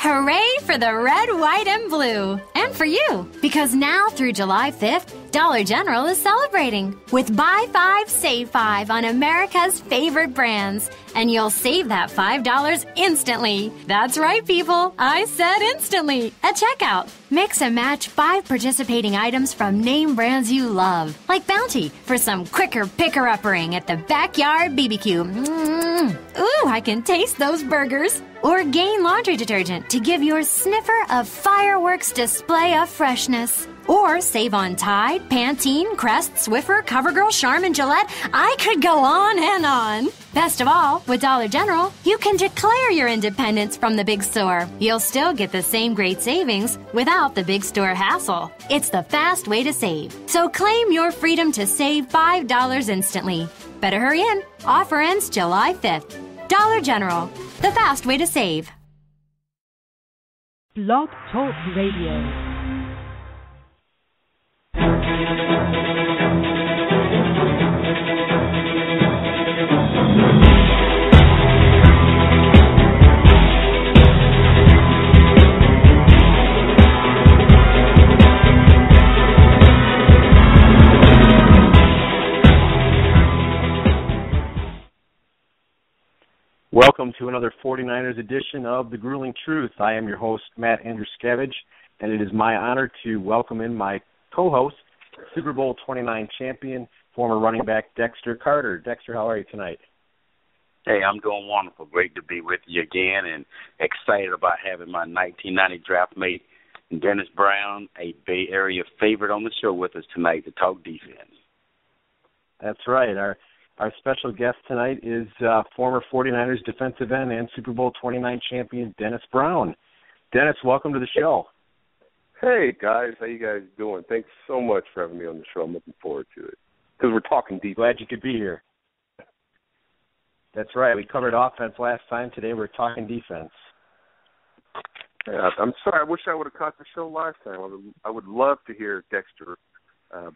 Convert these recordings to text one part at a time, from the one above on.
Hooray for the red, white, and blue. And for you, because now through July 5th, Dollar General is celebrating with Buy 5, Save 5 on America's favorite brands. And you'll save that $5 instantly. That's right, people. I said instantly. At checkout, mix and match 5 participating items from name brands you love, like Bounty for some quicker picker-uppering at the Backyard BBQ. Ooh, I can taste those burgers. Or Gain laundry detergent to give your sniffer a fireworks display of freshness. Or save on Tide, Pantene, Crest, Swiffer, CoverGirl, Charmin, Gillette. I could go on and on. Best of all, with Dollar General, you can declare your independence from the big store. You'll still get the same great savings without the big store hassle. It's the fast way to save. So claim your freedom to save $5 instantly. Better hurry in. Offer ends July 5th. Dollar General, the fast way to save. Blog Talk Radio. Welcome to another 49ers edition of The Grueling Truth. I am your host, Matt Andruscavage, and it is my honor to welcome in my co-host, Super Bowl 29 champion, former running back Dexter Carter. Dexter, how are you tonight? Hey, I'm doing wonderful. Great to be with you again and excited about having my 1990 draft mate, Dennis Brown, a Bay Area favorite on the show with us tonight to talk defense. That's right. Our special guest tonight is former 49ers defensive end and Super Bowl 29 champion Dennis Brown. Dennis, welcome to the show. Hey, guys. How you guys doing? Thanks so much for having me on the show. I'm looking forward to it because we're talking defense. Glad you could be here. That's right. We covered offense last time. Today we're talking defense. Yeah, I'm sorry. I wish I would have caught the show last time. I would love to hear Dexter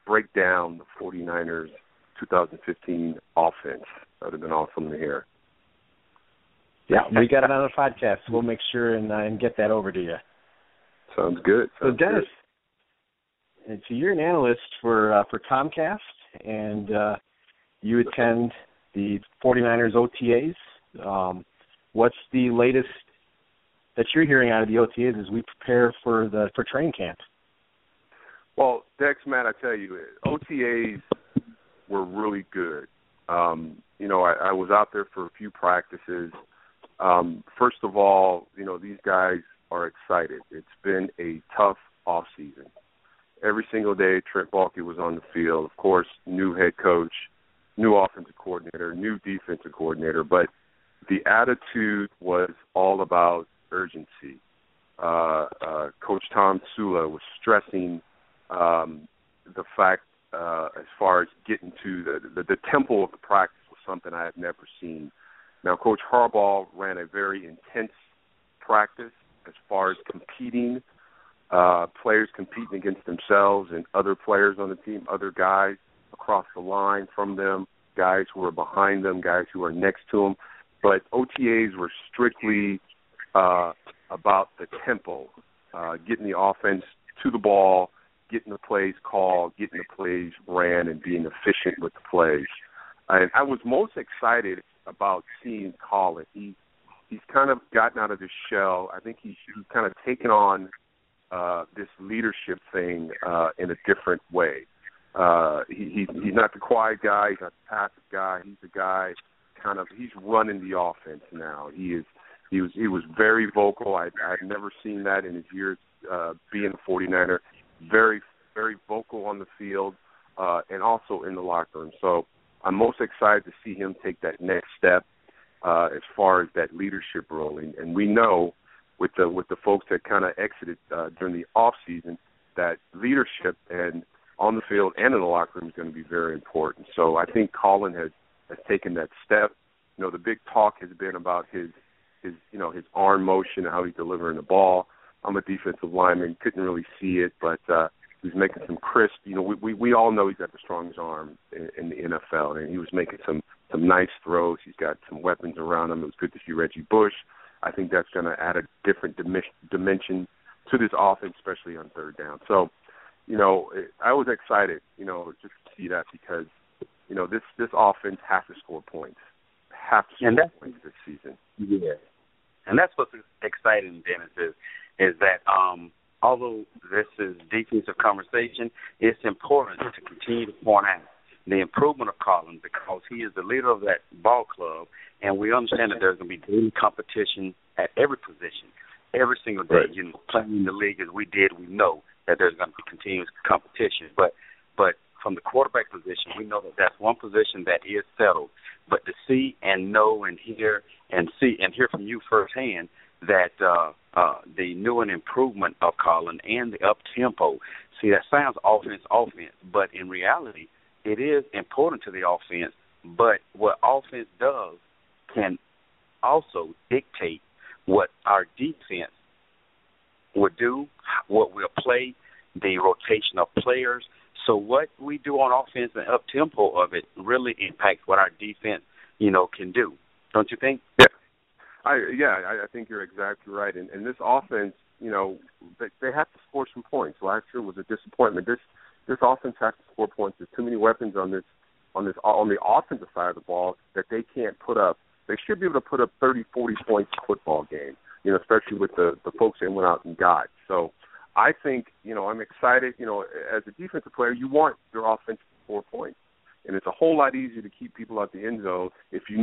break down the 49ers 2015 offense. That would have been awesome to hear. Yeah, we got it on the podcast. We'll make sure and get that over to you. Sounds good. So, Dennis, and so you're an analyst for Comcast, and you attend the 49ers OTAs. What's the latest that you're hearing out of the OTAs as we prepare for training camp? Well, Dex, Matt, I tell you, OTAs were really good. I was out there for a few practices. First of all, these guys are excited. It's been a tough off season. Every single day, Trent Baalke was on the field. Of course, new head coach, new offensive coordinator, new defensive coordinator. But the attitude was all about urgency. Coach Tom Sula was stressing the fact as far as getting to the tempo of the practice was something I had never seen. Now, Coach Harbaugh ran a very intense practice as far as competing, players competing against themselves and other players on the team, other guys across the line from them, guys who are behind them, guys who are next to them. But OTAs were strictly about the tempo, getting the offense to the ball, getting the plays called, getting the plays ran, and being efficient with the plays. And I was most excited about seeing Colin. He's kind of gotten out of his shell. I think he's kind of taken on this leadership thing in a different way. He's not the quiet guy. He's not the passive guy. He's the guy he's running the offense now. He was very vocal. I'd never seen that in his years being a 49er. Very, very vocal on the field and also in the locker room. So I'm most excited to see him take that next step as far as that leadership role. And we know with the folks that kind of exited during the off season that leadership and on the field and in the locker room is going to be very important. So I think Colin has taken that step. The big talk has been about his arm motion and how he's delivering the ball. I'm a defensive lineman, couldn't really see it, but he was making some crisp. We all know he's got the strongest arm in the NFL, and he was making some nice throws. He's got some weapons around him. It was good to see Reggie Bush I think that's going to add a different dimension to this offense, especially on third down. So, I was excited, just to see that because, this offense has to score points. Points this season. Yeah. And that's what's exciting, Dennis, is that although this is defensive conversation, it's important to continue to point out the improvement of Colin because he is the leader of that ball club, and we understand that there's going to be daily competition at every position, every single day. Right. Playing in the league as we did, we know that there's going to be continuous competition. But from the quarterback position, we know that that's one position that is settled. But to see and know and hear and hear from you firsthand that the new and improvement of Colin and the up tempo. See, that sounds offense, but in reality, it is important to the offense. But what offense does can also dictate what our defense will do, what we'll play, the rotation of players. So what we do on offense and up tempo of it really impacts what our defense, can do. Don't you think? Yeah. I think you're exactly right. And this offense, they have to score some points. Last year was a disappointment. This offense has to score points. There's too many weapons on the offensive side of the ball that they can't put up. They should be able to put up 30, 40 points a football game, especially with the folks they went out and got. So I think, I'm excited. As a defensive player, you want your offense to score points. And it's a whole lot easier to keep people out the end zone if you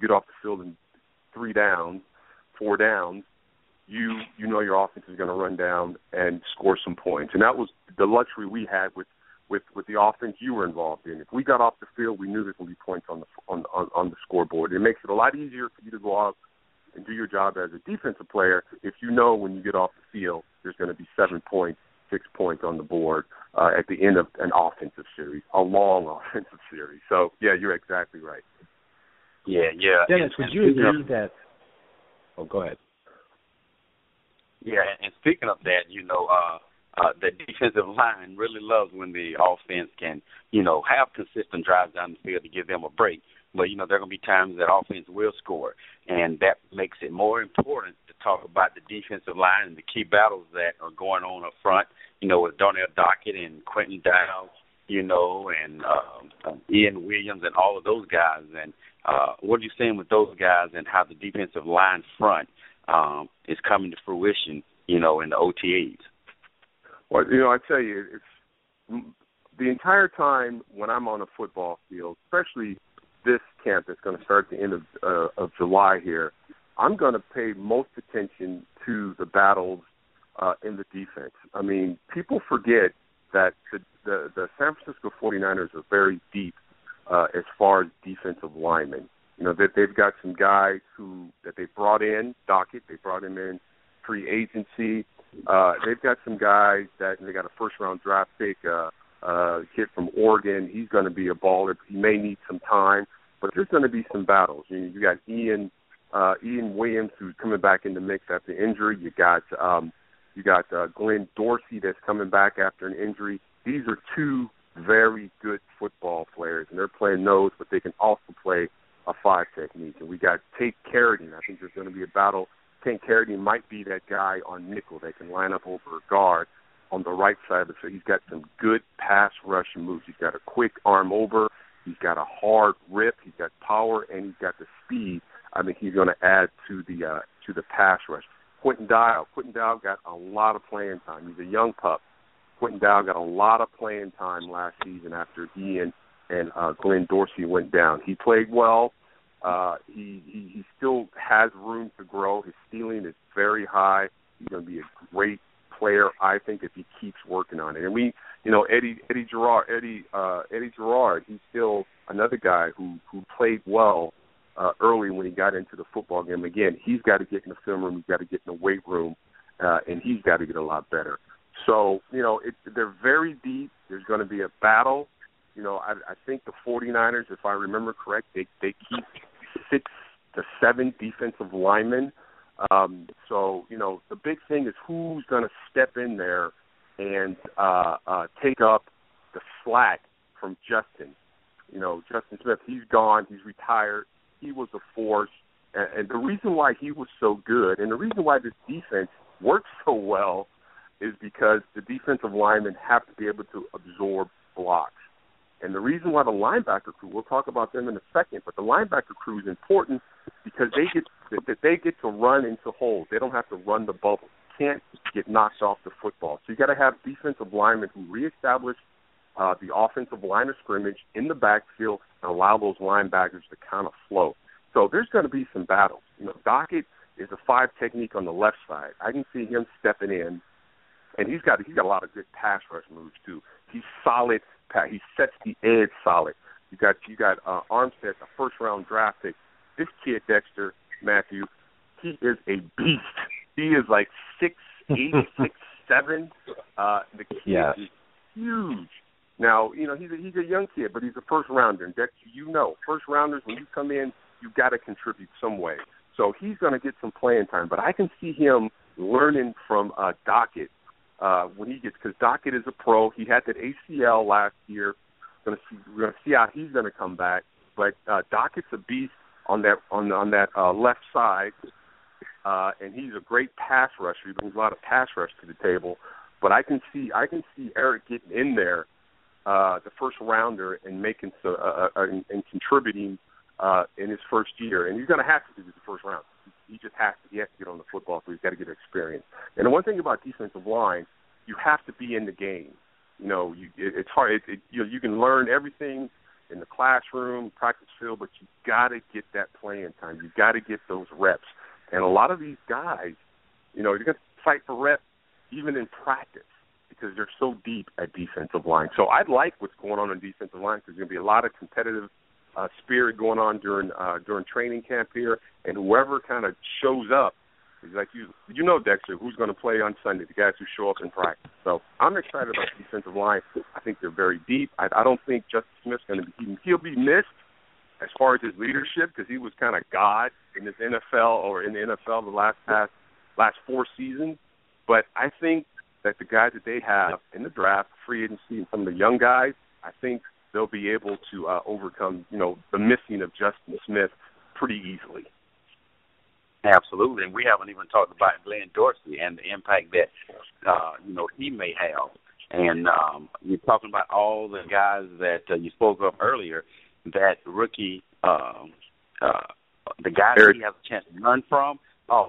get off the field in 3 downs, 4 downs, you know your offense is going to run down and score some points. And that was the luxury we had with the offense you were involved in. If we got off the field, we knew there would be points on the scoreboard. It makes it a lot easier for you to go out and do your job as a defensive player if you know when you get off the field there's going to be 7 points, 6 points on the board at the end of an offensive series, a long offensive series. So, yeah, you're exactly right. Yeah. Dennis, would you agree that – oh, go ahead. Yeah, and speaking of that, the defensive line really loves when the offense can, have consistent drives down the field to give them a break. But, there are going to be times that offense will score, and that makes it more important to talk about the defensive line and the key battles that are going on up front, with Darnell Dockett and Quentin Dow, and Ian Williams and all of those guys. And what are you saying with those guys and how the defensive line front is coming to fruition, in the OTAs? Well, I tell you, it's the entire time when I'm on a football field, especially this camp that's going to start at the end of July here, I'm going to pay most attention to the battles in the defense. I mean, people forget that the San Francisco 49ers are very deep as far as defensive linemen. That they've got some guys that they brought in, Dockett, they brought him in free agency. They've got some guys they got a first-round draft pick, kid from Oregon. He's going to be a baller. He may need some time, but there's going to be some battles. You got Ian Williams, who's coming back in the mix after injury. You got Glenn Dorsey that's coming back after an injury. These are 2 very good football players, and they're playing nose, but they can also play a 5 technique. And we got Tate Carradine. I think there's going to be a battle. Tate Carradine might be that guy on nickel that can line up over a guard on the right side of the field. He's got some good pass rush moves. He's got a quick arm over. He's got a hard rip. He's got power, and he's got the speed. I think he's going to add to the pass rush. Quentin Dow got a lot of playing time. He's a young pup. Quentin Dow got a lot of playing time last season after Ian and Glenn Dorsey went down. He played well. He still has room to grow. His ceiling is very high. He's going to be a great player, I think, if he keeps working on it. And Eddie Gerard, he's still another guy who played well early when he got into the football game. Again, he's got to get in the film room. He's got to get in the weight room, and he's got to get a lot better. So, they're very deep. There's going to be a battle. I think the 49ers, if I remember correct, they keep 6 to 7 defensive linemen. So, the big thing is who's going to step in there and take up the slack from Justin. Justin Smith, he's gone. He's retired. He was a force. And the reason why he was so good and the reason why this defense works so well is because the defensive linemen have to be able to absorb blocks. And the reason why the linebacker crew, we'll talk about them in a second, but the linebacker crew is important because they get to run into holes. They don't have to run the bubble. Can't get knocked off the football. So you got to have defensive linemen who reestablish the offensive line of scrimmage in the backfield and allow those linebackers to kind of flow. So there's going to be some battles. Dockett is a 5 technique on the left side. I can see him stepping in, and he's got a lot of good pass rush moves too. He's solid. He sets the edge solid. You got Armstead, a first-round draft pick. This kid, Dexter, Matthew, he is a beast. He is like 6'8", 6'7". The kid is huge. Now, he's a young kid, but he's a first-rounder. And Dexter, first-rounders, when you come in, you've got to contribute some way. So he's going to get some playing time. But I can see him learning from Dockett when he gets, because Dockett is a pro. He had that ACL last year. We're going to see how he's going to come back. But Dockett's a beast on that left side, and he's a great pass rusher. He brings a lot of pass rush to the table. But I can see Eric getting in there, the first rounder, and making and contributing in his first year. And he's going to have to do the first round. He just has to. He has to get on the football, so he's got to get experience. And the one thing about defensive line, you have to be in the game. It's hard. You can learn everything in the classroom, practice field, but you got to get that playing time. You got to get those reps. And a lot of these guys, you're going to fight for reps even in practice because they're so deep at defensive line. So I like what's going on defensive line because there's going to be a lot of competitive spirit going on during training camp here, and whoever kind of shows up is like Dexter, who's going to play on Sunday, the guys who show up in practice. So I'm excited about the defensive line. I think they're very deep. I don't think Justice Smith's going to be – he'll be missed as far as his leadership because he was kind of God in the NFL the last 4 seasons. But I think that the guys that they have in the draft, free agency, and some of the young guys, I think they'll be able to overcome, the missing of Justin Smith pretty easily. Absolutely, and we haven't even talked about Glenn Dorsey and the impact that, he may have. And you're talking about all the guys that you spoke of earlier, that rookie, the guys that he has a chance to learn from,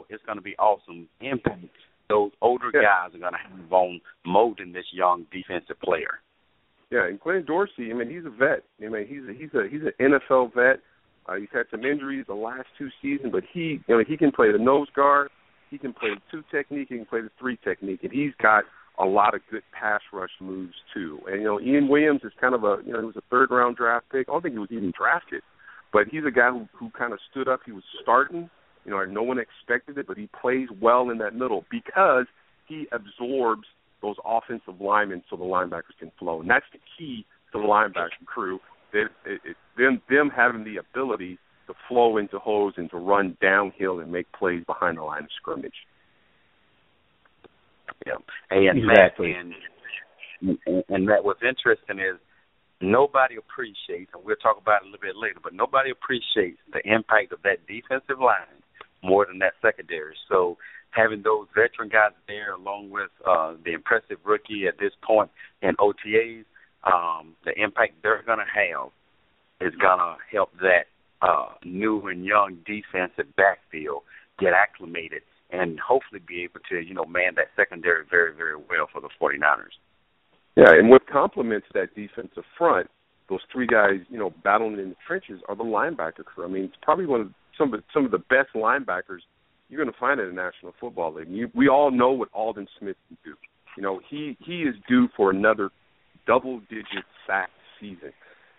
it's going to be awesome impact. Those older guys are going to have on molding this young defensive player. Yeah, and Glenn Dorsey, he's a vet. He's an NFL vet. He's had some injuries the last 2 seasons, but he can play the nose guard, he can play the 2 technique, he can play the 3 technique, and he's got a lot of good pass rush moves too. And Ian Williams is kind of he was a 3rd-round draft pick. I don't think he was even drafted, but he's a guy who kind of stood up. He was starting, no one expected it, but he plays well in that middle because he absorbs those offensive linemen so the linebackers can flow. And that's the key to the linebacker crew. Them having the ability to flow into holes and to run downhill and make plays behind the line of scrimmage. Yeah, and exactly. And that what's interesting is nobody appreciates, and we'll talk about it a little bit later, but nobody appreciates the impact of that defensive line more than that secondary. So having those veteran guys there along with the impressive rookie at this point in OTAs, the impact they're going to have is going to help that new and young defensive backfield get acclimated and hopefully be able to, man that secondary very, very well for the 49ers. Yeah, and what complements that defensive front, those 3 guys, battling in the trenches, are the linebacker crew. It's probably some of the best linebackers you're going to find in the National Football League. We all know what Aldon Smith can do. He is due for another double-digit sack season.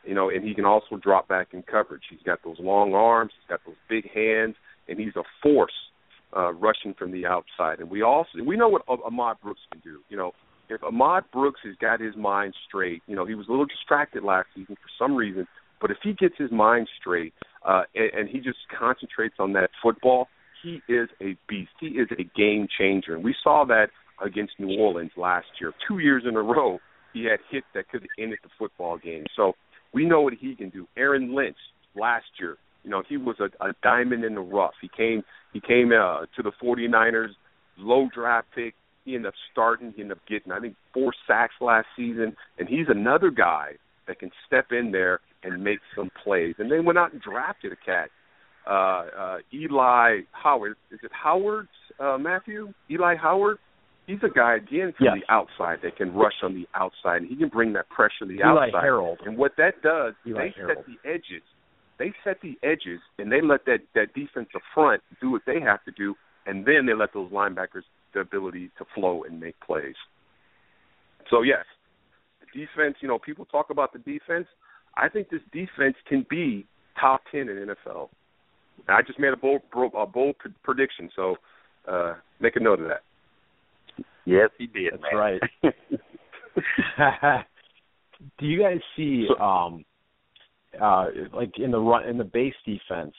And he can also drop back in coverage. He's got those long arms, he's got those big hands, and he's a force rushing from the outside. And we know what Ahmad Brooks can do. If Ahmad Brooks has got his mind straight, he was a little distracted last season for some reason, but if he gets his mind straight and he just concentrates on that football, he is a beast. He is a game changer. And we saw that against New Orleans last year. 2 years in a row, he had hits that could have ended the football game. So we know what he can do. Aaron Lynch last year He was a diamond in the rough. He came to the 49ers, low draft pick. He ended up starting. He ended up getting, I think, 4 sacks last season. And he's another guy that can step in there and make some plays. And then went out and drafted a cat, Eli Howard. Is it Howard, Matthew? Eli Howard? He's a guy, again, from the outside that can rush on the outside. And he can bring that pressure to the outside. Eli Harold. And what that does, Eli they Harold. set the edges. They set the edges, and they let that defensive front do what they have to do, and then they let those linebackers the ability to flow and make plays. So, yes, the defense, people talk about the defense. I think this defense can be top 10 in NFL. And I just made a bold prediction, so make a note of that. Yes, he did. That's man. right. Do you guys see, like in the base defense,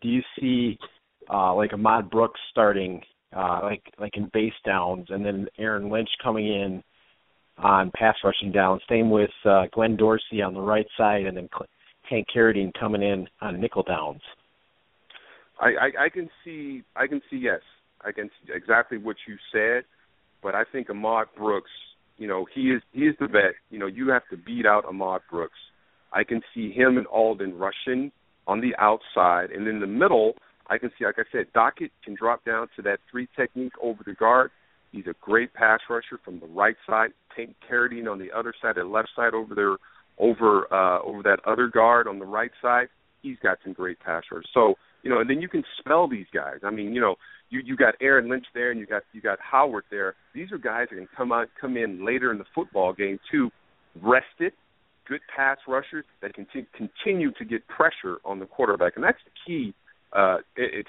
do you see like Ahmad Brooks starting like in base downs, and then Aaron Lynch coming in on pass rushing downs? Same with Glenn Dorsey on the right side, and then Hank Carradine coming in on nickel downs. I can see yes. I can see exactly what you said, but I think Ahmad Brooks, he is the vet. You have to beat out Ahmad Brooks. I can see him and Alden rushing on the outside, and in the middle, I can see, like I said, Dockett can drop down to that 3 technique over the guard. He's a great pass rusher from the right side. Hank Carradine on the other side, the left side over there, over that other guard on the right side. He's got some great pass rushers. So, and then you can spell these guys. I mean, you got Aaron Lynch there, and you got Howard there. These are guys that can come in later in the football game too, rested, good pass rushers that can continue to get pressure on the quarterback, and that's the key,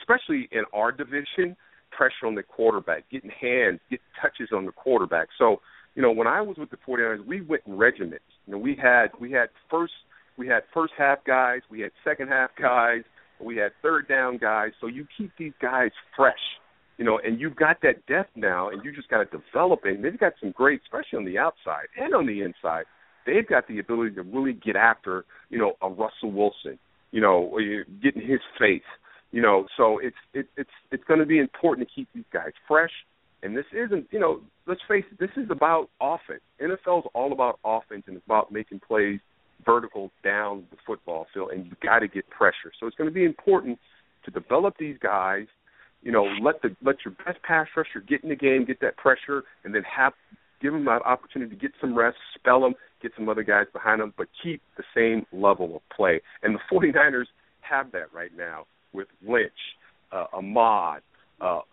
especially in our division. Pressure on the quarterback, getting hands, getting touches on the quarterback. So, when I was with the 49ers, we went in regiments. We had first half guys, we had second half guys, we had third down guys. So you keep these guys fresh, and you've got that depth now, and you just got to develop it. And they've got some great, especially on the outside and on the inside. They've got the ability to really get after, a Russell Wilson, get in his face. So it's going to be important to keep these guys fresh. And this isn't, let's face it, this is about offense. NFL is all about offense, and it's about making plays vertical down the football field, and you've got to get pressure. So it's going to be important to develop these guys, let your best pass rusher get in the game, get that pressure, and then give them that opportunity to get some rest, spell them, get some other guys behind them, but keep the same level of play. And the 49ers have that right now with Lynch, Ahmad,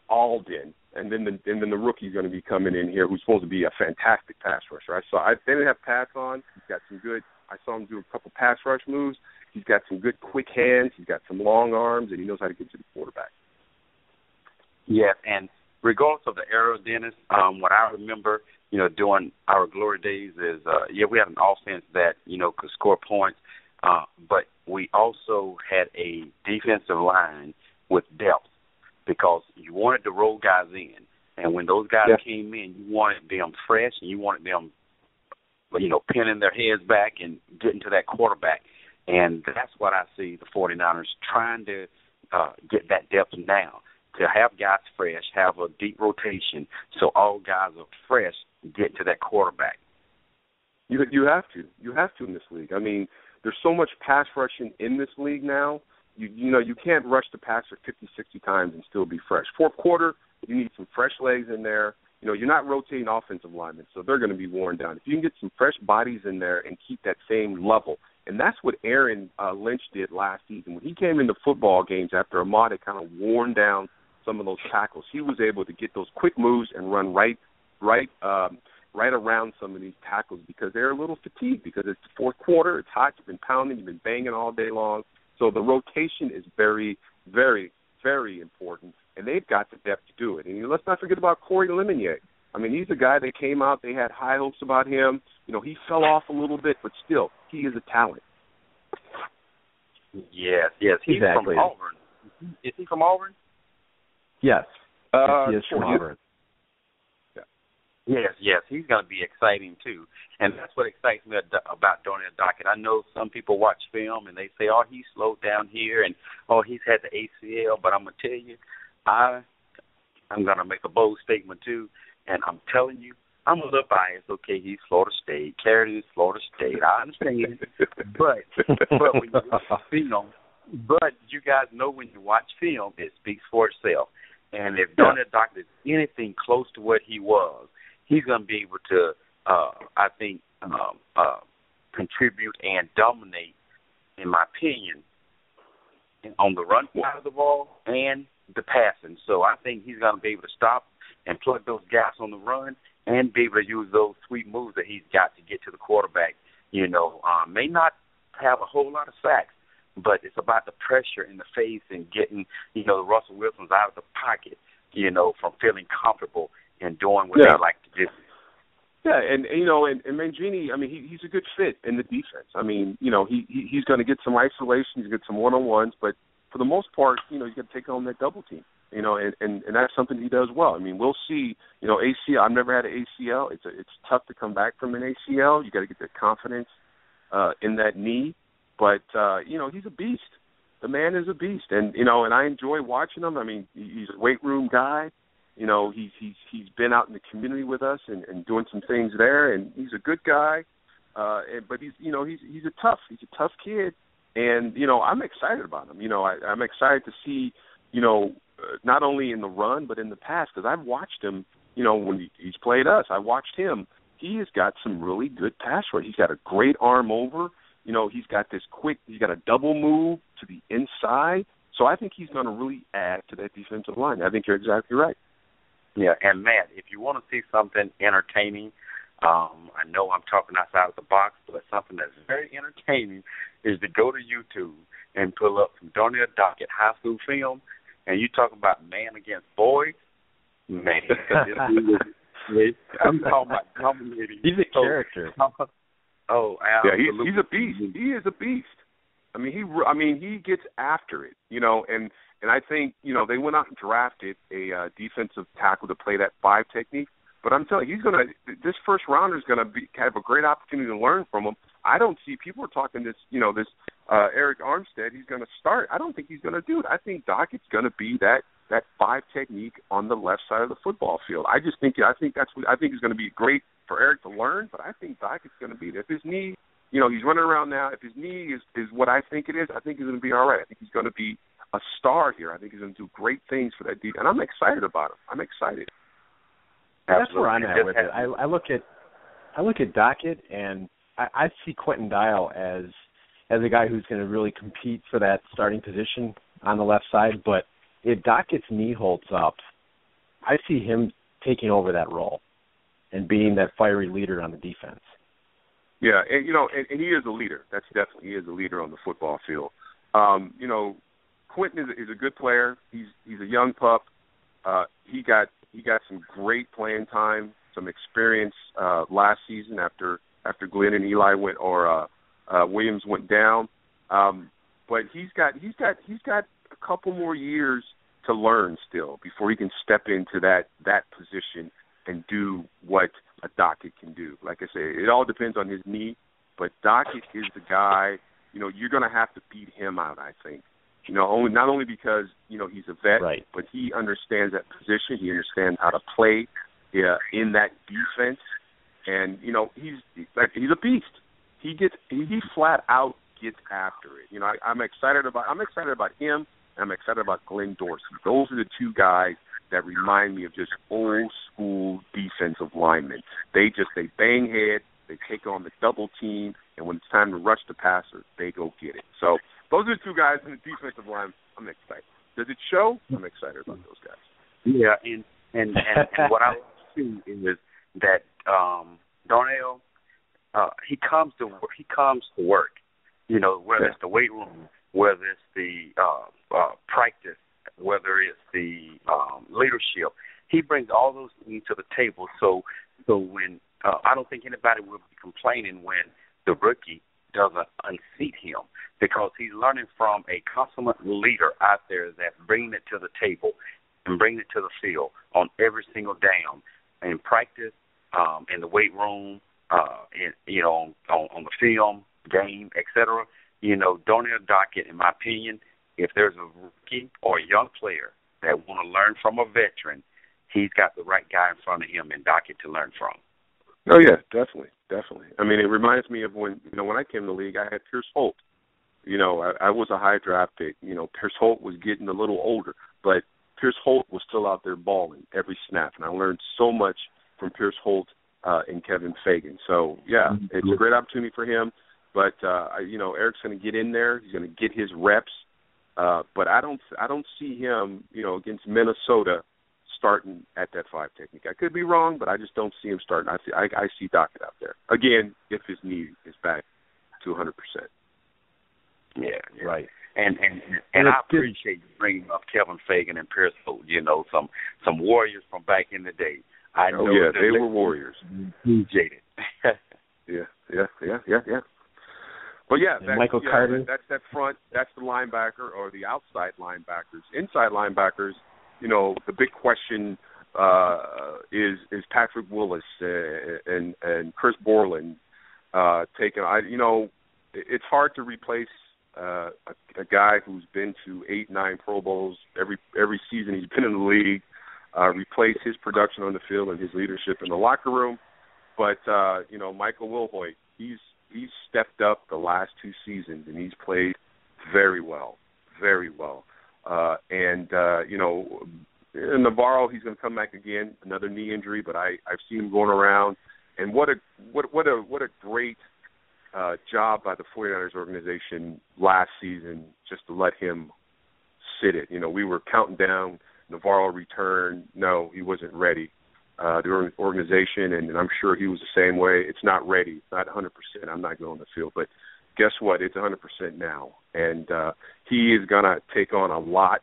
Alden, and then the rookie's going to be coming in here who's supposed to be a fantastic pass rusher. They didn't have pass on. He's got some good. I saw him do a couple pass rush moves. He's got some good quick hands. He's got some long arms, and he knows how to get to the quarterback. Yeah, and regardless of the era, Dennis, what I remember, during our glory days is, we had an offense that, could score points, but we also had a defensive line with depth because you wanted to roll guys in. And when those guys came in, you wanted them fresh and you wanted them, pinning their heads back and getting to that quarterback. And that's what I see the 49ers trying to get that depth now, to have guys fresh, have a deep rotation so all guys are fresh get to that quarterback. You have to. You have to in this league. I mean, there's so much pass rushing in this league now. You can't rush the passer 50, 60 times and still be fresh. Fourth quarter, you need some fresh legs in there. You're not rotating offensive linemen, so they're going to be worn down. If you can get some fresh bodies in there and keep that same level, and that's what Aaron Lynch did last season. When he came into football games after Ahmad had kind of worn down some of those tackles, he was able to get those quick moves and run right around some of these tackles because they're a little fatigued because it's the fourth quarter, it's hot, you've been pounding, you've been banging all day long. So the rotation is very, very, very important, and they've got the depth to do it. And let's not forget about Corey Lemonnier. I mean, he's a guy that came out, they had high hopes about him. He fell off a little bit, but still, he is a talent. Yes. He's exactly. From Auburn. Is he from Auburn? Yes. He is from Auburn. Yeah. Yes, he's going to be exciting too, and that's what excites me about Darnell Dockett. I know some people watch film and they say, "Oh, he slowed down here," and "Oh, he's had the ACL." But I'm going to tell you, I'm going to make a bold statement too, and I'm telling you, I'm a little biased. Okay, he's Florida State, Clarendon is Florida State. I understand, but when you watch film, but you guys know when you watch film, it speaks for itself. And if Darnell Dockett is anything close to what he was, he's going to be able to, I think, contribute and dominate, in my opinion, on the run side of the ball and the passing. So I think he's going to be able to stop and plug those gaps on the run and be able to use those sweet moves that he's got to get to the quarterback. May not have a whole lot of sacks, but it's about the pressure in the face and getting, the Russell Wilsons out of the pocket, from feeling comfortable and doing what they like to do. Yeah, and Mangini, I mean, he's a good fit in the defense. I mean, he's going to get some isolation, he's going to get some one-on-ones, but for the most part, he's got to take on that double team, and that's something he does well. I mean, we'll see, ACL, I've never had an ACL. It's tough to come back from an ACL. You got to get that confidence in that knee, but, he's a beast. The man is a beast, and I enjoy watching him. I mean, he's a weight room guy. He's been out in the community with us and doing some things there, and he's a good guy. But he's a tough kid, and I'm excited about him. I'm excited to see not only in the run but in the pass, because I've watched him. When he's played us, I watched him. He has got some really good pass rush. He's got a great arm over. He's got this quick. He's got a double move to the inside. So I think he's going to really add to that defensive line. I think you're exactly right. Yeah, and Matt, if you want to see something entertaining, I know I'm talking outside of the box, but something that's very entertaining is to go to YouTube and pull up some Darnell Dockett high school film, and you talk about man against boys. Man, I'm talking about dominating. He's a character. Oh, absolutely. Yeah, he's a beast. He is a beast. I mean, he gets after it, and I think, they went out and drafted a defensive tackle to play that 5 technique. But I'm telling you, this first rounder is going to have a great opportunity to learn from him. I don't see people are talking this Eric Armstead. He's going to start. I don't think he's going to do it. I think Dockett's going to be that 5 technique on the left side of the football field. I think it's going to be great for Eric to learn. But I think Dockett's going to be there. If his knee, he's running around now. If his knee is what I think it is, I think he's going to be all right. I think he's going to be a star here. I think he's going to do great things for that defense, and I'm excited about him. I'm excited. That's where I'm at with it. I look at Dockett, and I see Quentin Dial as a guy who's going to really compete for that starting position on the left side. But if Dockett's knee holds up, I see him taking over that role and being that fiery leader on the defense. Yeah, and and he is a leader. That's definitely, he is a leader on the football field. Quentin is a good player. He's a young pup. He got some great playing time, some experience last season after Glenn and Eli Williams went down. But he's got a couple more years to learn still before he can step into that position and do what a Dockett can do. Like I say, it all depends on his knee, but Dockett is the guy. You're going to have to beat him out, I think. Not only because he's a vet, right, but he understands that position. He understands how to play in that defense, and he's a beast. He flat out gets after it. I'm excited about him. And I'm excited about Glenn Dorsey. Those are the two guys that remind me of just old school defensive linemen. They bang head, they take on the double team, and when it's time to rush the passer, they go get it. So those are the two guys in the defensive line. I'm excited. Does it show? I'm excited about those guys. Yeah, and what I see is that Darnell, he comes to work. Whether it's the weight room, whether it's the practice, whether it's the leadership, he brings all those things to the table. So when I don't think anybody will be complaining when the rookie doesn't unseat him, because he's learning from a consummate leader out there that's bringing it to the table and bringing it to the field on every single down in practice in the weight room, on the film, game, etc. Darnell Dockett, in my opinion, if there's a rookie or a young player that want to learn from a veteran, he's got the right guy in front of him in Dockett to learn from. Oh, yeah, definitely. I mean, it reminds me of when I came to the league, I had Pierce Holt. I was a high draft pick. Pierce Holt was getting a little older, but Pierce Holt was still out there balling every snap, and I learned so much from Pierce Holt and Kevin Fagan. So, yeah, it's a great opportunity for him. But Eric's going to get in there. He's going to get his reps. But I don't see him, against Minnesota starting at that 5 technique. I could be wrong, but I just don't see him starting. I see Dockett out there again if his knee is back to 100%. Yeah, right. And I appreciate you bringing up Kevin Fagan and Pierce Holt. Some warriors from back in the day. I know. Yeah, they were warriors. Appreciate it. Yeah. Well, yeah, Michael Carter. That's that front. That's the linebacker or the outside linebackers. Inside linebackers, the big question is Patrick Willis and Chris Borland taking. It's hard to replace a guy who's been to 8-9 Pro Bowls every season he's been in the league. Replace his production on the field and his leadership in the locker room. But Michael Wilhoit, he's stepped up the last 2 seasons, and he's played very well. Navarro, he's going to come back again, another knee injury, but I've seen him going around. And what a great job by the 49ers organization last season just to let him sit it. We were counting down Navarro return. No, he wasn't ready. The organization, and I'm sure he was the same way, it's not ready. It's not 100%. I'm not going to the field. But guess what? It's 100% now. And he is going to take on a lot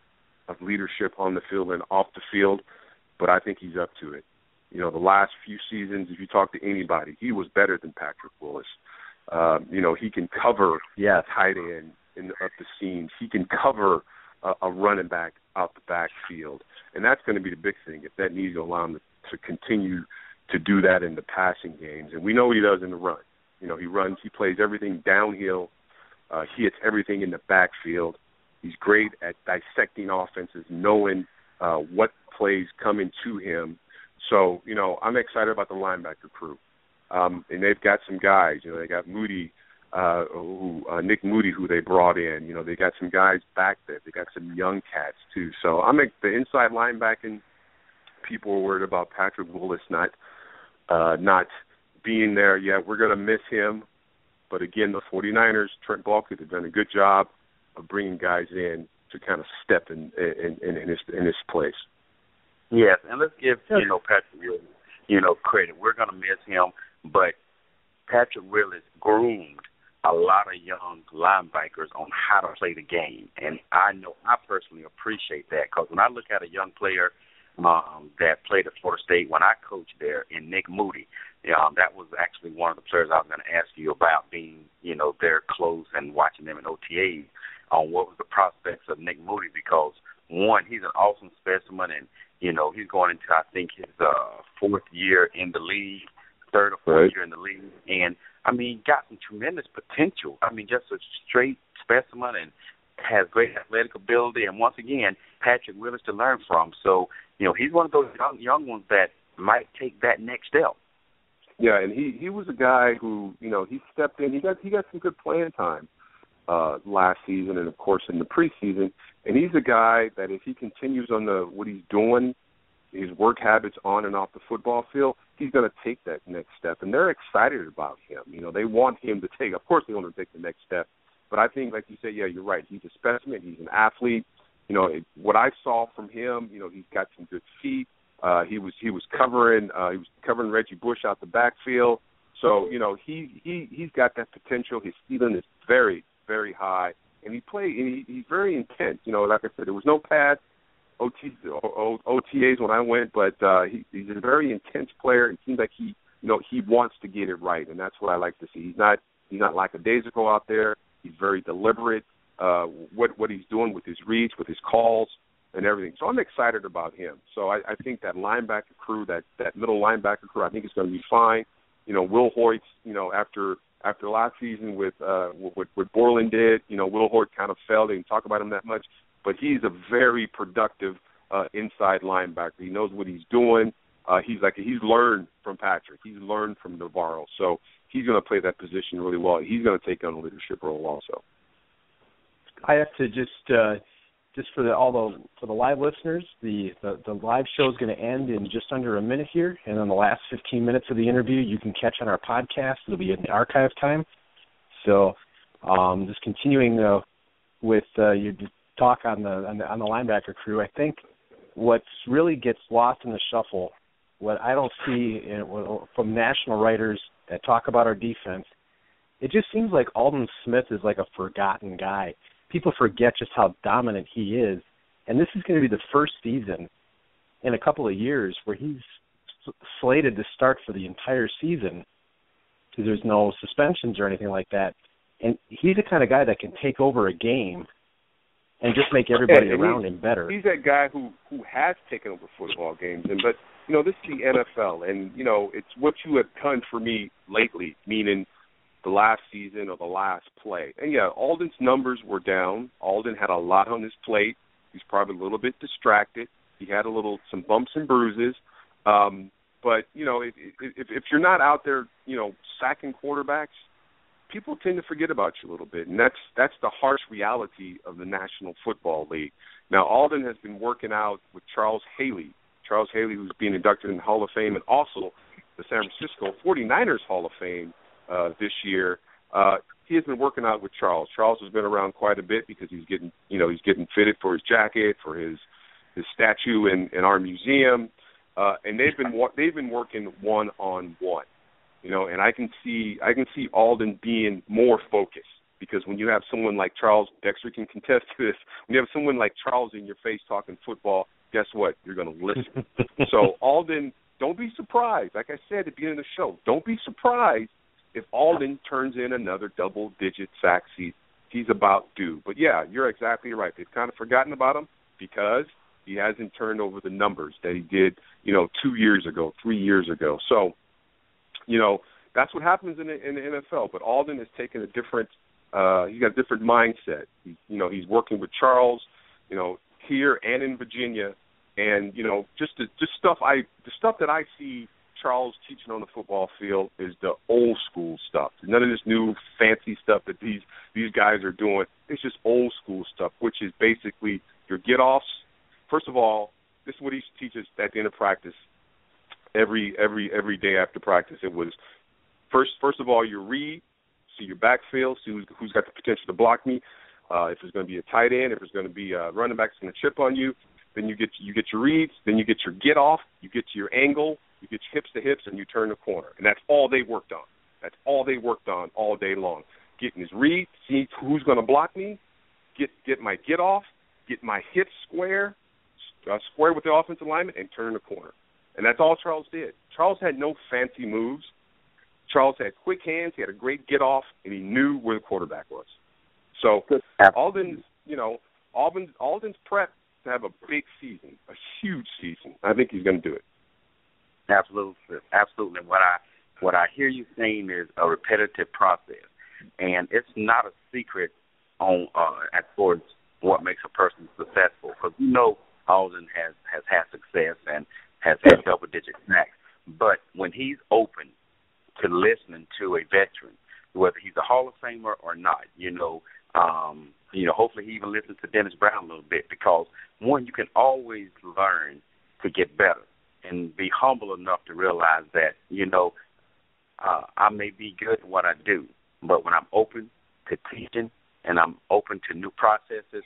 of leadership on the field and off the field, but I think he's up to it. The last few seasons, if you talk to anybody, he was better than Patrick Willis. He can cover tight end up the seams. He can cover a running back out the backfield. And that's going to be the big thing, if that needs to allow him to continue to do that in the passing games. And we know what he does in the run. He plays everything downhill. He hits everything in the backfield. He's great at dissecting offenses, knowing what plays coming to him. So, I'm excited about the linebacker crew. And they've got some guys. They got Moody, Nick Moody, who they brought in. They got some guys back there. They got some young cats, too. So the inside linebacking, people are worried about Patrick Willis not being there yet. We're going to miss him. But, again, the 49ers, Trent Baalke, have done a good job of bringing guys in to kind of step in his place. Yes, and let's give, Patrick Willis, credit. We're going to miss him, but Patrick Willis groomed a lot of young linebackers on how to play the game. And I personally appreciate that, because when I look at a young player that played at Florida State when I coached there, in Nick Moody, that was actually one of the players I was going to ask you about, being, there close and watching them in OTAs, on what was the prospects of Nick Moody, because, one, he's an awesome specimen, and, he's going into, I think, his 4th year in the league, 3rd or 4th year in the league, and, got some tremendous potential. Just a straight specimen and has great athletic ability, and once again, Patrick Willis to learn from. So, he's one of those young ones that might take that next step. Yeah, and he was a guy who, he stepped in. He got some good playing time last season, and of course in the preseason. And he's a guy that if he continues on what he's doing, his work habits on and off the football field, he's going to take that next step. And they're excited about him. They want him to take. Of course, they want him to take the next step. But I think, like you say, yeah, you're right. He's a specimen. He's an athlete. What I saw from him, he's got some good feet. He was covering Reggie Bush out the backfield. So he's got that potential. His ceiling is very, very high, and he's very intense. Like I said, there was no pads, OTAs when I went, but he's a very intense player. It seems like he wants to get it right, and that's what I like to see. He's not lackadaisical out there. He's very deliberate. What he's doing with his reads, with his calls, and everything. So I'm excited about him. So I think that linebacker crew, that middle linebacker crew, I think it's going to be fine. Will Hoyt, after last season with what Borland did, Will Hoyt kind of fell. They didn't talk about him that much, but he's a very productive inside linebacker. He knows what he's doing. He's learned from Patrick. He's learned from Navarro. So he's going to play that position really well. He's going to take on a leadership role also. I have to just for the live listeners, the live show is going to end in just under a minute here, and then the last 15 minutes of the interview you can catch on our podcast. It'll be in the archive time. So just continuing with your talk on the linebacker crew, I think what really gets lost in the shuffle, what I don't see from national writers that talk about our defense, it just seems like Aldon Smith is like a forgotten guy. People forget just how dominant he is. And this is going to be the first season in a couple of years where he's slated to start for the entire season because there's no suspensions or anything like that. And he's the kind of guy that can take over a game and just make everybody around him better. He's that guy who has taken over football games. But, this is the NFL, and, it's what you have done for me lately, meaning the last season or the last play. And, yeah, Aldon's numbers were down. Aldon had a lot on his plate. He's probably a little bit distracted. He had some bumps and bruises. But, if you're not out there, sacking quarterbacks, people tend to forget about you a little bit. And that's the harsh reality of the National Football League. Now, Aldon has been working out with Charles Haley. Charles Haley, who's being inducted in the Hall of Fame, and also the San Francisco 49ers Hall of Fame this year. He has been working out with Charles. Charles has been around quite a bit because he's getting fitted for his jacket, for his statue in our museum, and they've been working one-on-one. And I can see Aldon being more focused because when you have someone like Charles, Dexter can contest to this. When you have someone like Charles in your face talking football, guess what? You're going to listen. So Aldon, don't be surprised. Like I said at the beginning of the show, don't be surprised if Aldon turns in another double-digit sack season. He's about due. But, yeah, you're exactly right. They've kind of forgotten about him because he hasn't turned over the numbers that he did, 2 years ago, 3 years ago. So, that's what happens in the NFL. But Aldon has taken a different he's got a different mindset. He's working with Charles, here and in Virginia. And, just the stuff that I see Charles teaching on the football field is the old school stuff. None of this new fancy stuff that these guys are doing. It's just old school stuff, which is basically your get-offs. First of all, this is what he teaches at the end of practice every day after practice. It was first of all your read, see your backfield, see who's got the potential to block me. If it's going to be a tight end, if it's going to be a running back that's going to chip on you, then you get your reads, then you get your get-off, you get to your angle, you get hips to hips, and you turn the corner. And that's all they worked on. That's all they worked on all day long. Getting his read, see who's going to block me, get my get off, get my hips square with the offensive lineman, and turn the corner. And that's all Charles did. Charles had no fancy moves. Charles had quick hands. He had a great get off, and he knew where the quarterback was. So Aldon's prep to have a big season, a huge season. I think he's going to do it. Absolutely. What I hear you saying is a repetitive process, and it's not a secret on as far as what makes a person successful. Because Aldon has had success and has had double-digit sacks, but when he's open to listening to a veteran, whether he's a Hall of Famer or not, hopefully he even listens to Dennis Brown a little bit because one, you can always learn to get better. And be humble enough to realize that, I may be good at what I do, but when I'm open to teaching and I'm open to new processes,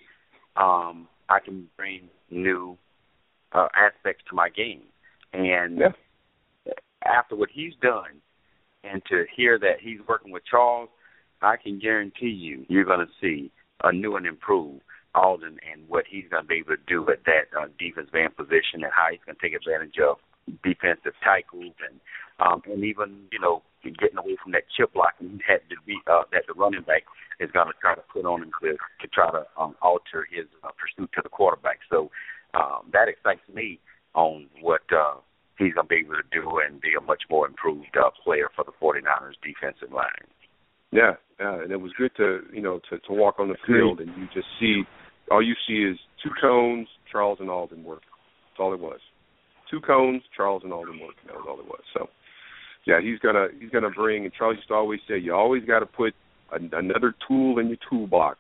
I can bring new aspects to my game. And after what he's done, and to hear that he's working with Charles, I can guarantee you're going to see a new and improved Aldon and what he's going to be able to do at that defensive end position and how he's going to take advantage of defensive tackles and even, getting away from that chip blocking that the running back is going to try to put on him to try to alter his pursuit to the quarterback. So that excites me on what he's going to be able to do and be a much more improved player for the 49ers defensive line. Yeah, and it was good to walk on the field and you just see, all you see is two cones, Charles and Alden working. That's all it was. Two cones, Charles and Alden working. That was all it was. So, yeah, he's gonna bring. And Charles used to always say, you always got to put another tool in your toolbox.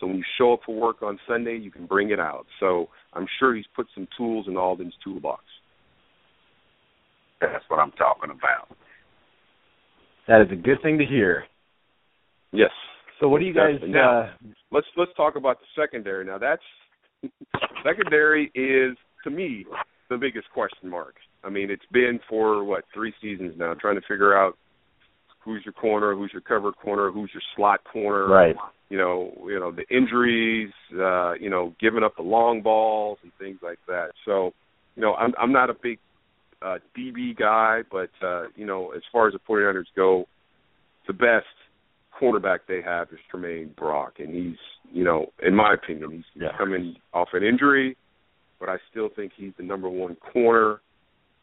So when you show up for work on Sunday, you can bring it out. So I'm sure he's put some tools in Alden's toolbox. That's what I'm talking about. That is a good thing to hear. Yes. So what do you guys? Now, let's talk about the secondary. Now that's secondary is, to me, the biggest question mark. I mean, it's been for 3 seasons now, trying to figure out who's your corner, who's your cover corner, who's your slot corner. Right. You know the injuries, giving up the long balls and things like that. So, I'm not a big DB guy, but as far as the 49ers go, the best cornerback they have is Tremaine Brock, and he's, in my opinion, he's coming off an injury, but I still think he's the number one corner.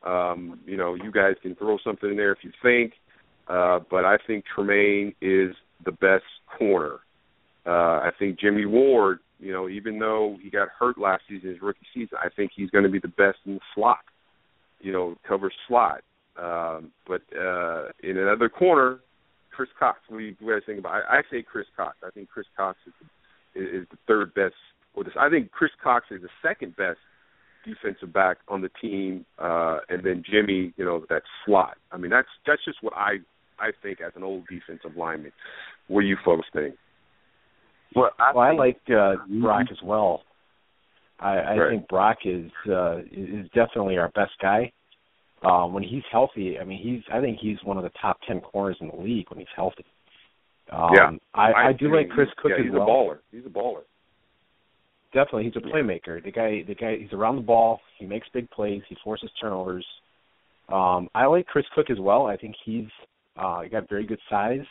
You guys can throw something in there if you think, but I think Tremaine is the best corner. I think Jimmy Ward, even though he got hurt last season, his rookie season, I think he's going to be the best in the slot, cover slot. But in another corner, Chris Cox. What do you guys think about it? I say Chris Cox. I think Chris Cox is the third best. I think Chris Cox is the second best defensive back on the team, and then Jimmy, that slot. I mean, that's just what I think as an old defensive lineman. What do you folks think? Well, I like Brock as well. I think Brock is definitely our best guy. When he's healthy, I think he's one of the top 10 corners in the league when he's healthy. I do like Chris Cook as well. He's a baller. Definitely, he's a playmaker. The guy, he's around the ball. He makes big plays. He forces turnovers. I like Chris Cook as well. I think he's got very good size.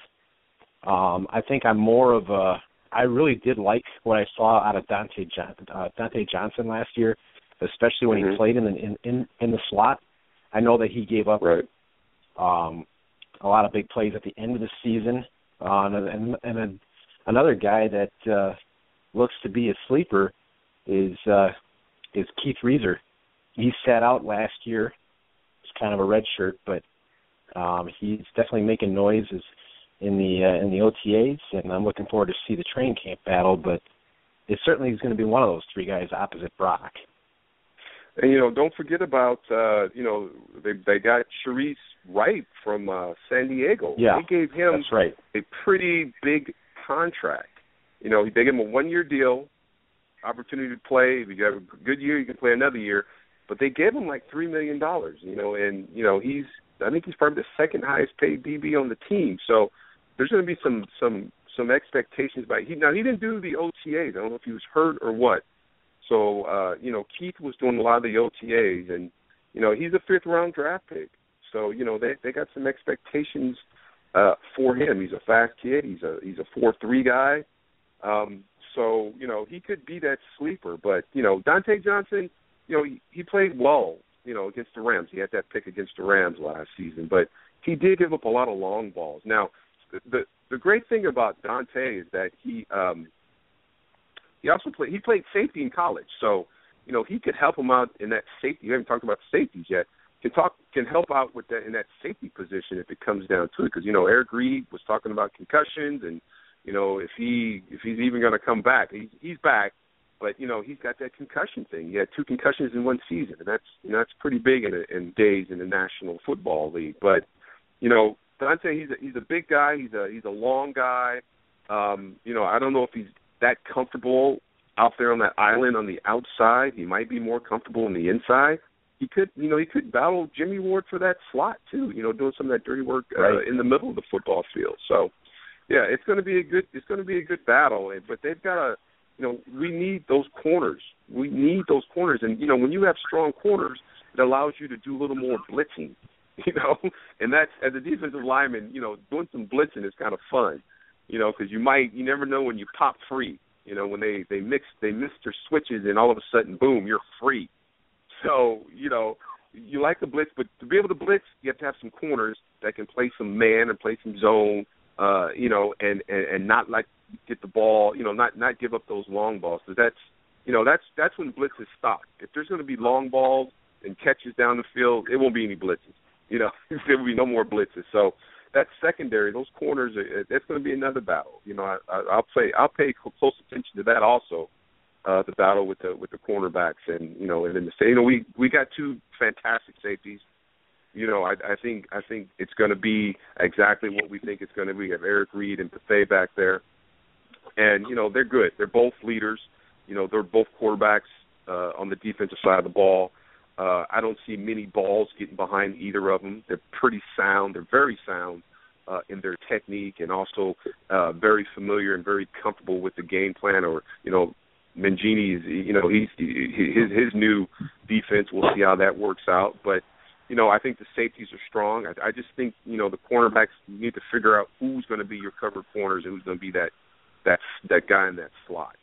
I think I'm more of a. I really did like what I saw out of Dante Johnson last year, especially when he played in the slot. I know that he gave up a lot of big plays at the end of the season. And then another guy that looks to be a sleeper is Keith Reeser. He sat out last year. It's kind of a red shirt, but he's definitely making noises in the OTAs, and I'm looking forward to see the training camp battle. But it certainly is going to be one of those three guys opposite Brock. And, don't forget about, they got Sharice Wright from San Diego. Yeah, they gave him that's right. a pretty big contract. They gave him a 1-year deal, opportunity to play. If you have a good year, you can play another year. But they gave him like $3 million, I think he's probably the second highest paid DB on the team. So there's going to be some expectations by he didn't do the OTAs. I don't know if he was hurt or what. So, Keith was doing a lot of the OTAs, and, he's a 5th-round draft pick. So, they got some expectations for him. He's a fast kid. He's a 4.3 guy. So, he could be that sleeper. But, Dante Johnson, he played well, against the Rams. He had that pick against the Rams last season. But he did give up a lot of long balls. Now, the great thing about Dante is that he also played safety in college, so he could help him out in that safety. You haven't talked about safeties yet. Can help out with that in that safety position if it comes down to it. Because Eric Reed was talking about concussions, and if he's even going to come back, he's back, but he's got that concussion thing. He had 2 concussions in one season, and that's pretty big in days in the National Football League. But Dante, he's a big guy. He's a long guy. I don't know if he's that comfortable out there on that island on the outside. He might be more comfortable on the inside. He could battle Jimmy Ward for that slot too, doing some of that dirty work in the middle of the football field. So, yeah, it's going to be a good battle. But they've got we need those corners. We need those corners, and when you have strong corners, it allows you to do a little more blitzing, and that's, as a defensive lineman, doing some blitzing is kind of fun. Because you never know when you pop free, You know, when they miss their switches, and all of a sudden, boom, you're free. So, you know, you like the blitz, but to be able to blitz, you have to have some corners that can play some man and play some zone, you know, and not like get the ball, you know, not give up those long balls. So that's when blitz is stopped. If there's going to be long balls and catches down the field, it won't be any blitzes. You know, there will be no more blitzes. So that secondary, those corners, that's going to be another battle. You know, I'll pay close attention to that also. The battle with the cornerbacks, and you know, and then we got two fantastic safeties. You know, I think it's going to be exactly what we think it's going to be. We have Eric Reed and Buffet back there, and you know, they're good. They're both leaders. You know, they're both quarterbacks on the defensive side of the ball. I don't see many balls getting behind either of them. They're pretty sound. They're very sound in their technique, and also very familiar and very comfortable with the game plan. Or, you know, Mangini's, you know, his new defense. We'll see how that works out. But, you know, I think the safeties are strong. I just think, you know, the cornerbacks need to figure out who's going to be your covered corners and who's going to be that guy in that slot.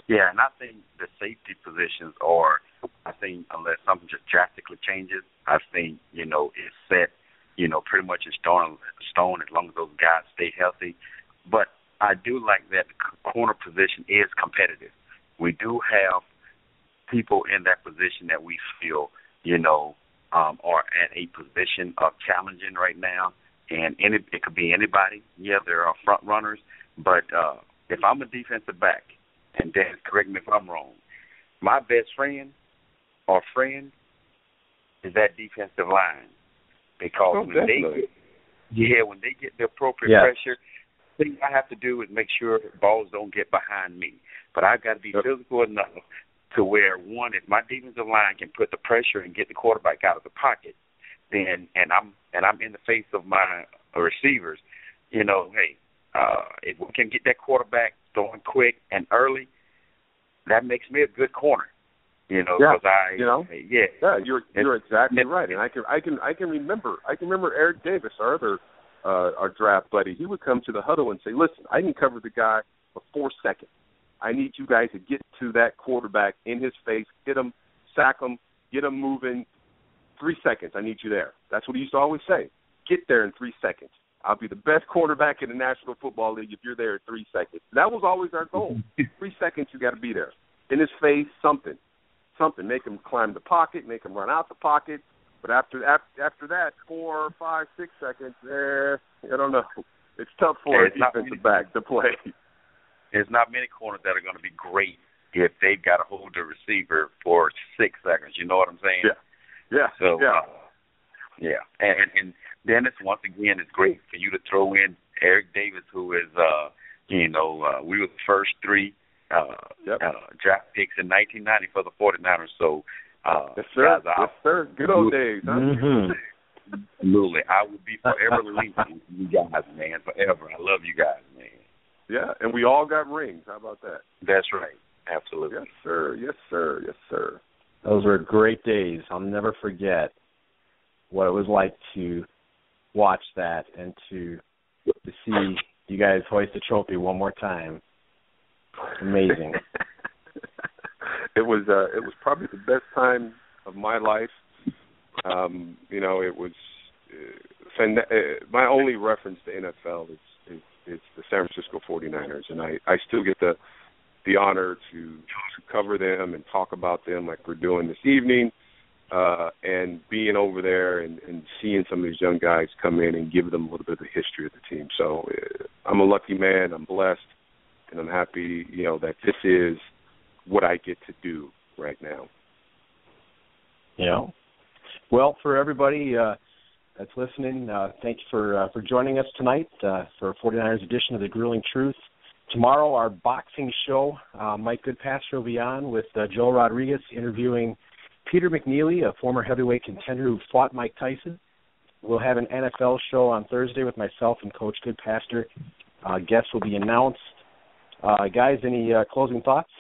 Yeah, and I think the safety positions are, I think unless something just drastically changes, I think, you know, it's set, you know, pretty much in stone as long as those guys stay healthy. But I do like that the corner position is competitive. We do have people in that position that we feel, you know, are at a position of challenging right now, and it could be anybody. Yeah, there are front runners, but if I'm a defensive back, and Dan, correct me if I'm wrong, my best friend or friend is that defensive line, because when they get the appropriate pressure, the thing I have to do is make sure balls don't get behind me. But I've got to be physical enough to where, one, if my defensive line can put the pressure and get the quarterback out of the pocket, then and I'm in the face of my receivers, you know, hey, if we can get that quarterback throwing quick and early, that makes me a good corner. You know, because you're exactly right. And I can remember Eric Davis, our draft buddy. He would come to the huddle and say, "Listen, I can cover the guy for 4 seconds. I need you guys to get to that quarterback in his face, hit him, sack him, get him moving. 3 seconds. I need you there." That's what he used to always say. Get there in 3 seconds. I'll be the best quarterback in the National Football League if you're there in 3 seconds. That was always our goal. 3 seconds, you got to be there. In his face, something. Make him climb the pocket, make him run out the pocket. But after that, 4, 5, 6 seconds, I don't know. It's tough for a defensive back to play. There's not many corners that are going to be great if they've got to hold the receiver for 6 seconds. You know what I'm saying? Yeah. So, And Dennis, once again, it's great for you to throw in Eric Davis, who is, we were the first 3 draft picks in 1990 for the 49ers. So, yes, sir. Guys, yes, sir. Good old days, huh? Mm-hmm. Absolutely. I will be forever linking you guys, man, forever. I love you guys, man. Yeah, and we all got rings. How about that? That's right. Absolutely. Yes, sir. Yes, sir. Yes, sir. Those were great days. I'll never forget what it was like to watch that and to see you guys hoist the trophy one more time. Amazing. It was probably the best time of my life. It was my only reference to NFL is the San Francisco 49ers, and I still get the honor to cover them and talk about them like we're doing this evening, and being over there and seeing some of these young guys come in and give them a little bit of the history of the team. So I'm a lucky man. I'm blessed, and I'm happy, that this is what I get to do right now. Yeah. Well, for everybody that's listening, thank you for joining us tonight for 49ers edition of The Grueling Truth. Tomorrow, our boxing show, Mike Goodpasture will be on with Joe Rodriguez interviewing Peter McNeely, a former heavyweight contender who fought Mike Tyson. We'll have an NFL show on Thursday with myself and Coach Goodpasture. Guests will be announced. Guys, any closing thoughts?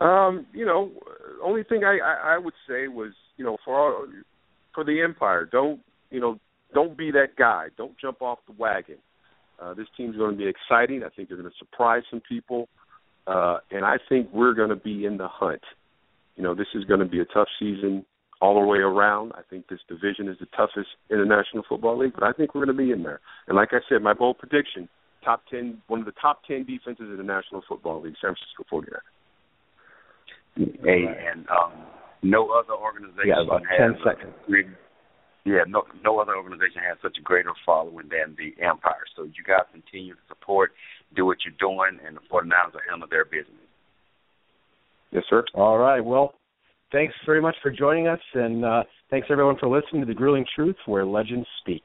Only thing I would say was, for the Empire, don't be that guy. Don't jump off the wagon. This team's going to be exciting. I think they're going to surprise some people. And I think we're going to be in the hunt. You know, this is going to be a tough season all the way around. I think this division is the toughest in the National Football League, but I think we're going to be in there. And like I said, my bold prediction, one of the top 10 defenses in the National Football League, San Francisco 49ers. Hey, and no other organization about has 10 seconds. No other organization has such a greater following than the Empire. So you guys continue to support, do what you're doing, and the 49ers will handle their business. Yes, sir. All right. Well, thanks very much for joining us, and thanks everyone for listening to The Grueling Truth, where legends speak.